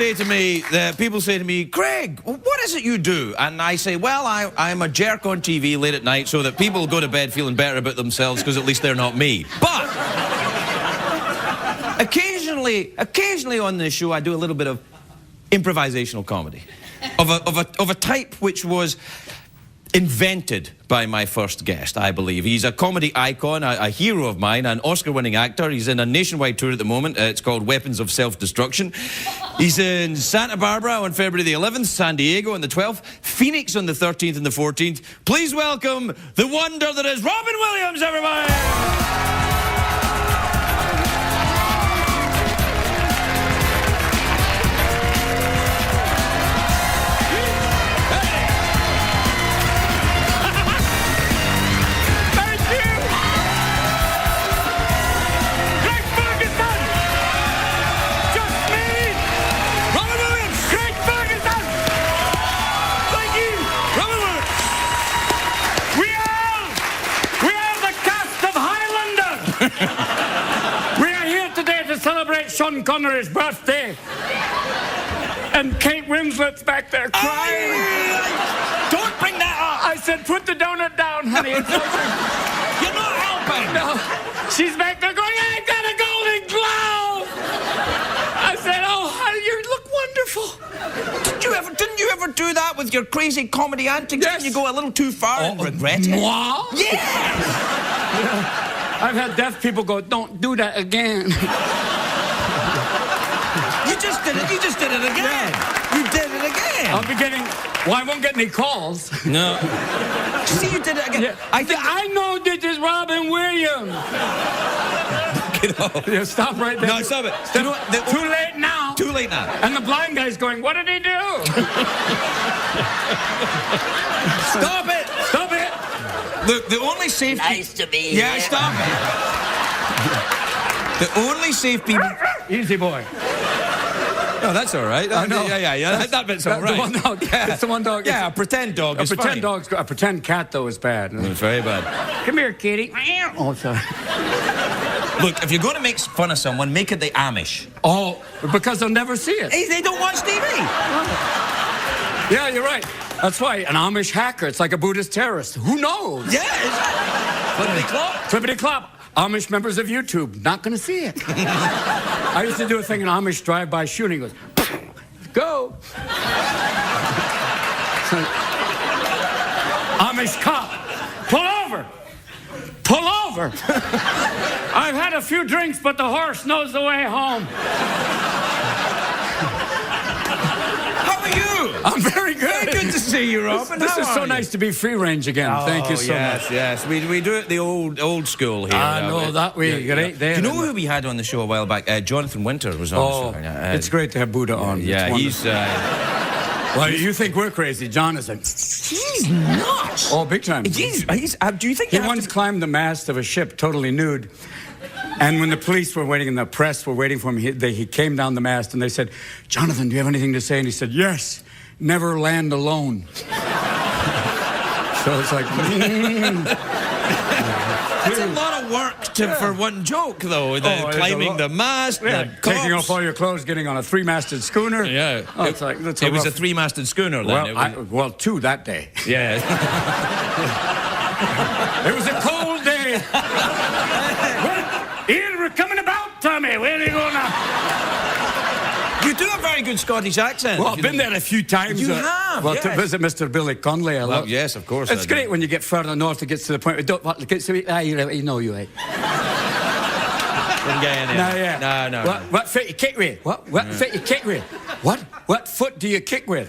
People say to me, Craig, what is it you do? And I say, well, I'm a jerk on TV late at night so that people go to bed feeling better about themselves because at least they're not me. But occasionally on this show, I do a little bit of improvisational comedy of a type which was invented by my first guest, I believe. He's a comedy icon, a hero of mine, an Oscar-winning actor. He's in a nationwide tour at the moment. It's called Weapons of Self-Destruction. He's in Santa Barbara on February the 11th, San Diego on the 12th, Phoenix on the 13th and the 14th. Please welcome the wonder that is Robin Williams, everybody! We are here today to celebrate Sean Connery's birthday. And Kate Winslet's back there crying. Don't bring that up! I said, put the donut down, honey. You're not helping! No. She's back there going, I got a Golden Globe! I said, oh, honey, you look wonderful. Didn't you ever do that with your crazy comedy antics? Yes. Didn't you go a little too far and regret it? Moi? Yes! I've had deaf people go, don't do that again. You just did it. You just did it again. Yeah. You did it again. I'll be getting... Well, I won't get any calls. No. See, you did it again. Yeah. I know this is Robin Williams. Get off. Yeah, stop right there. No, stop it. You know what? Too late now. Too late now. And the blind guy's going, what did he do? Stop it. Stop it. Look, the only safe... Nice to be Yeah, here. stop it. The only safe people... Easy boy. No, that's all right. I know. Yeah. That bit's all right. The one dog. Yeah. It's the one dog. Yeah, a pretend dog is fine. A pretend cat, though, is bad. It's very bad. Come here, kitty. Oh, sorry. Look, if you're going to make fun of someone, make it the Amish. Oh, because they'll never see it. Hey, they don't watch TV. Yeah, you're right. That's why. An Amish hacker. It's like a Buddhist terrorist. Who knows? Yeah, flippity-clop. Flippity-clop. Amish members of YouTube. Not going to see it. I used to do a thing in Amish drive-by shooting. Goes, go. Amish cop. Pull over. Pull over. I've had a few drinks, but the horse knows the way home. How are you? I'm very good. Very good to see you, Robin. This How is are so you? nice to be free range again. Thank you so much. Yes. We do it the old school here. I know that way. You're right there. Do you know who we had on the show a while back? Jonathan Winter was on the show. It's great to have Buddha on. Yeah, he's... Well, you think we're crazy. Jonathan. He's nuts. Oh, big time. Do you think He once climbed the mast of a ship totally nude. And when the police were waiting and the press were waiting for him, he came down the mast and they said, Jonathan, do you have anything to say? And he said, yes, never land alone. So it's like... That's a lot of work for one joke, though. Climbing the mast, the taking off all your clothes, getting on a three-masted schooner. Yeah. Oh, it was a three-masted schooner then. Well, two that day. Yeah. It was a cold day. Ian, we're coming about, Tommy. Where are you going now? You do a very good Scottish accent. Well, I've been there a few times. You have, Well, yes. to visit Mr. Billy Connolly. Yes, of course. It's great when you get further north, it gets to the point where it gets to you know you right. No. What foot you kick with? What foot you kick with? What foot do you kick with?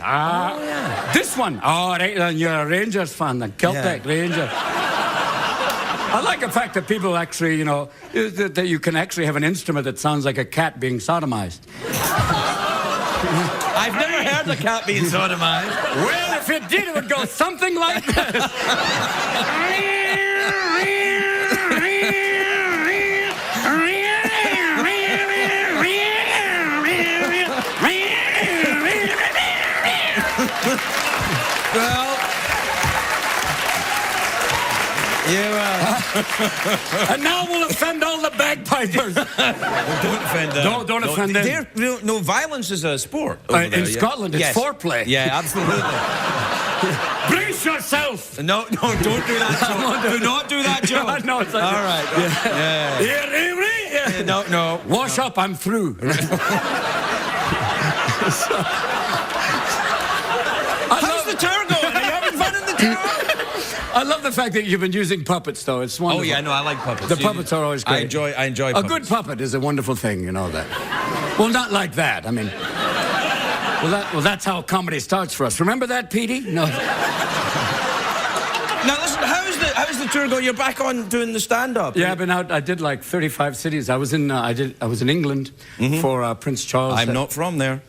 This one. Oh, right then, you're a Rangers fan, then. Celtic Rangers. I like the fact that people actually, you know, that you can actually have an instrument that sounds like a cat being sodomized. I've never heard a cat being sodomized. Well, if it did, it would go something like this. Well, And now we'll offend all the bagpipers. Don't offend them. Don't offend them. No, violence is a sport over there, In Scotland, it's foreplay. Yeah, absolutely. Brace yourself. No, don't do that, Joe. Do not do that, Joe. No, it's like... All right. Yeah. No. Wash up, I'm through. How's the tour going? Are you having fun in the tour? I love the fact that you've been using puppets, though. It's wonderful. Oh, yeah, no, I like puppets. The puppets are always great. I enjoy puppets. A good puppet is a wonderful thing, you know that. Well, not like that. I mean... Well, that's how comedy starts for us. Remember that, Petey? No. Now, listen, how's the tour going? You're back on doing the stand-up. Yeah, I've been out. I did like 35 cities. I was in England for Prince Charles. I'm not from there.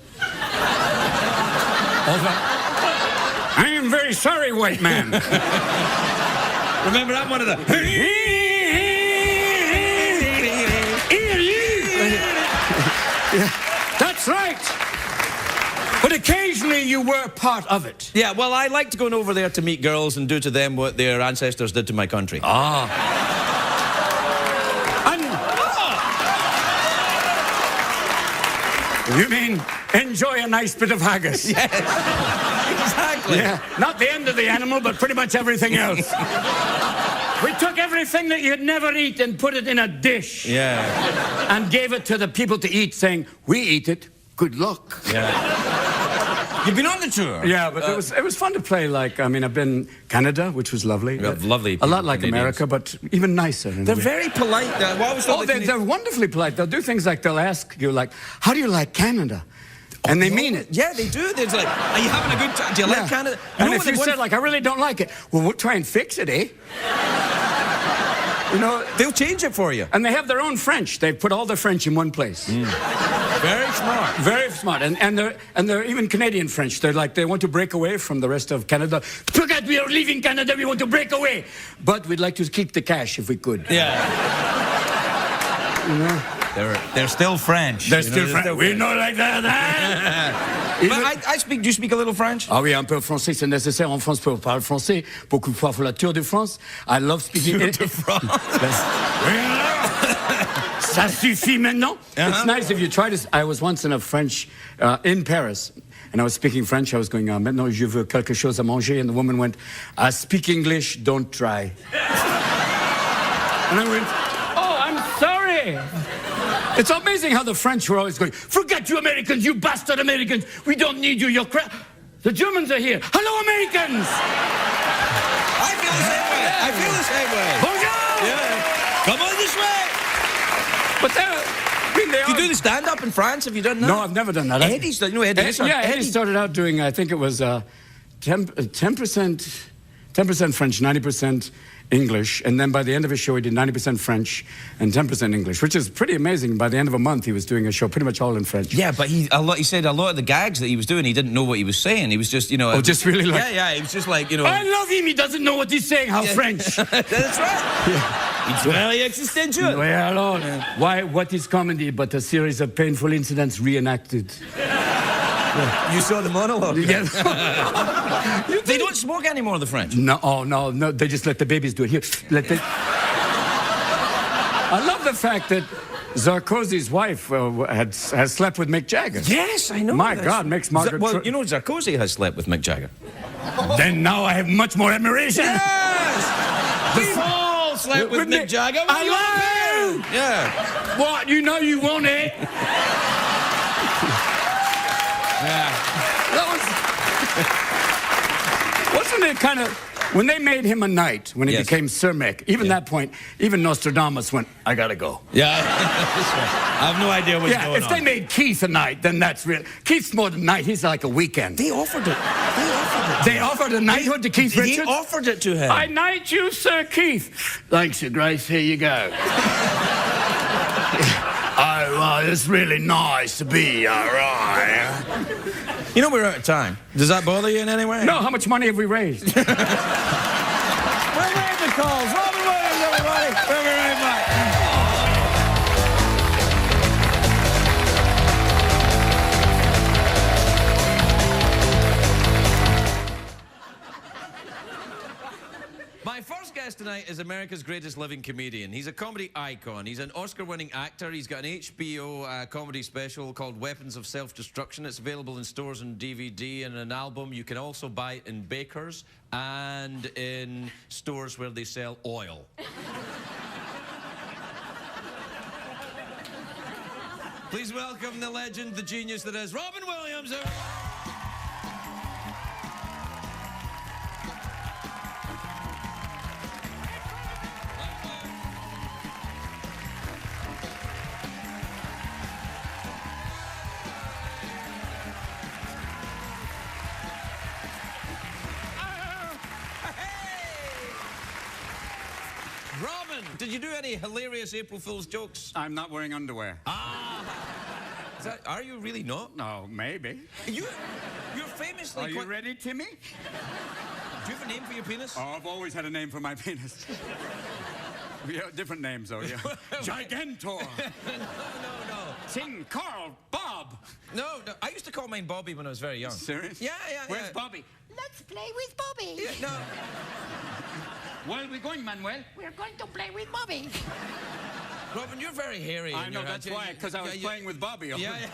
I am very sorry, white man. Remember that one of the... That's right. But occasionally you were part of it. Yeah, well, I liked going over there to meet girls and do to them what their ancestors did to my country. Ah. You mean enjoy a nice bit of haggis? Yes, exactly. Yeah, not the end of the animal, but pretty much everything else. We took everything that you'd never eat and put it in a dish. Yeah. And gave it to the people to eat, saying, we eat it, good luck. Yeah. You've been on the tour? Yeah, but it was fun to play. Like, I mean, I've been Canada, which was lovely. Lovely. A lot like Canadians. America, but even nicer. They're very polite. They're wonderfully polite. They'll do things like they'll ask you, like, how do you like Canada? And they mean it. Yeah, they do. It's like, are you having a good time? Do you like Canada? And if you said, like, I really don't like it, well, we'll try and fix it, eh? You know, they'll change it for you. And they have their own French. They put all their French in one place. Very smart. Very smart. And they're even Canadian French. They're like, they want to break away from the rest of Canada. Forget we are leaving Canada, we want to break away. But we'd like to keep the cash if we could. Yeah. You know? They're still French. They're still French. We're not like that, huh? But do you speak a little French? Ah oui, un peu français, c'est nécessaire en France pour parler français. Beaucoup de fois pour la Tour de France. I love speaking... Tour de France. Ça suffit maintenant. It's nice if you try to... I was once in a French... in Paris. And I was speaking French. I was going, maintenant je veux quelque chose à manger. And the woman went, I speak English, don't try. And I went, oh, I'm sorry. It's amazing how the French were always going, forget you Americans, you bastard Americans. We don't need you, you're crap. The Germans are here. Hello, Americans. I feel the same way. I feel the same way. Bonjour. Yeah. Come on this way. But Do you do the stand-up in France? Have you done that? No, I've never done that. Eddie started out doing, I think it was 10% French, 90% English, and then by the end of his show, he did 90% French and 10% English, which is pretty amazing. By the end of a month, he was doing a show pretty much all in French. Yeah, but he said a lot of the gags that he was doing, he didn't know what he was saying. He was just, you know... Oh, just really like... Yeah, he was just like, you know... I love him, he doesn't know what he's saying, how French. That's right. Yeah. It's very existential. Well, why, what is comedy but a series of painful incidents reenacted? You saw the monologue. Yeah. They don't smoke anymore, the French. No, no, they just let the babies do it. Here, I love the fact that Sarkozy's wife has slept with Mick Jagger. Yes, I know. My God, makes Margaret... Well, you know, Sarkozy has slept with Mick Jagger. Then now I have much more admiration. Yes! We've all slept with Mick Jagger. I love you! Yeah. What, you know you won't, eh? Yeah. That was... Wasn't it kind of... When they made him a knight, when he became Sir Mick, even that point, even Nostradamus went, I gotta go. Yeah, I have no idea what's going on. If they made Keith a knight, then that's real. Keith's more than a knight, he's like a weekend. They offered it. They offered a knighthood to Keith Richards? They offered it to him. I knight you, Sir Keith. Thanks, Your Grace, here you go. Oh, it's really nice to be, all right. You know we're out of time. Does that bother you in any way? No, how much money have we raised? We're ready the calls. Robin Williams, everybody. We'll be right back. My first guest tonight is America's greatest living comedian. He's a comedy icon. He's an Oscar-winning actor. He's got an HBO comedy special called Weapons of Self-Destruction. It's available in stores and DVD and an album. You can also buy it in bakers and in stores where they sell oil. Please welcome the legend, the genius that is Robin Williams. Robin, did you do any hilarious April Fool's jokes? I'm not wearing underwear. Are you really not? No, maybe. You're famously... Are you ready, Timmy? Do you have a name for your penis? Oh, I've always had a name for my penis. We have different names, though, yeah. Gigantor. No. Ting, Carl, Bob. No, I used to call mine Bobby when I was very young. Serious? Yeah. Where's Bobby? Let's play with Bobby. Yeah, no. Where are we going, Manuel? We're going to play with Bobby. Robin, you're very hairy. I know, that's why, because I was playing with Bobby. Yeah.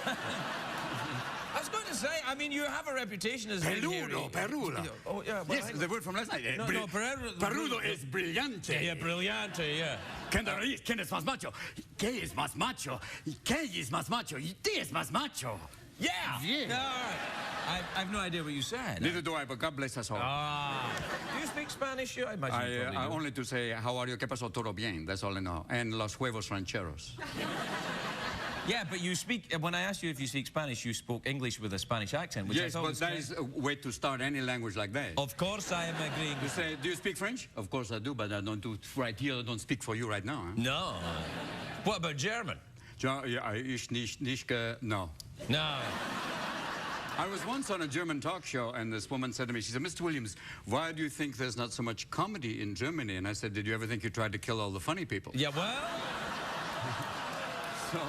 I was going to say, I mean, you have a reputation as being hairy. Perudo. Oh, yeah. Well, Yes, the word from last night. Perudo es brillante. Yeah, brillante, yeah. ¿Quién es más macho? ¿Qué es más macho? ¿Qué es más macho? ¿Y qué es más macho? Yeah. Yeah. No, I have no idea what you said. Neither do I, but God bless us all. Do you speak Spanish? I imagine you probably do. Only to say, how are you? ¿Qué pasó? Todo bien. That's all I know. And los huevos rancheros. Yeah, but you speak... When I asked you if you speak Spanish, you spoke English with a Spanish accent, which yes, I thought but was that is a way to start any language like that. Of course I am agreeing. You say, do you speak French? Of course I do, but I don't do it right here. I don't speak for you right now. Huh? No. What about German? No. No. I was once on a German talk show, and this woman said to me, she said, Mr. Williams, why do you think there's not so much comedy in Germany? And I said, did you ever think you tried to kill all the funny people? Yeah, well... So...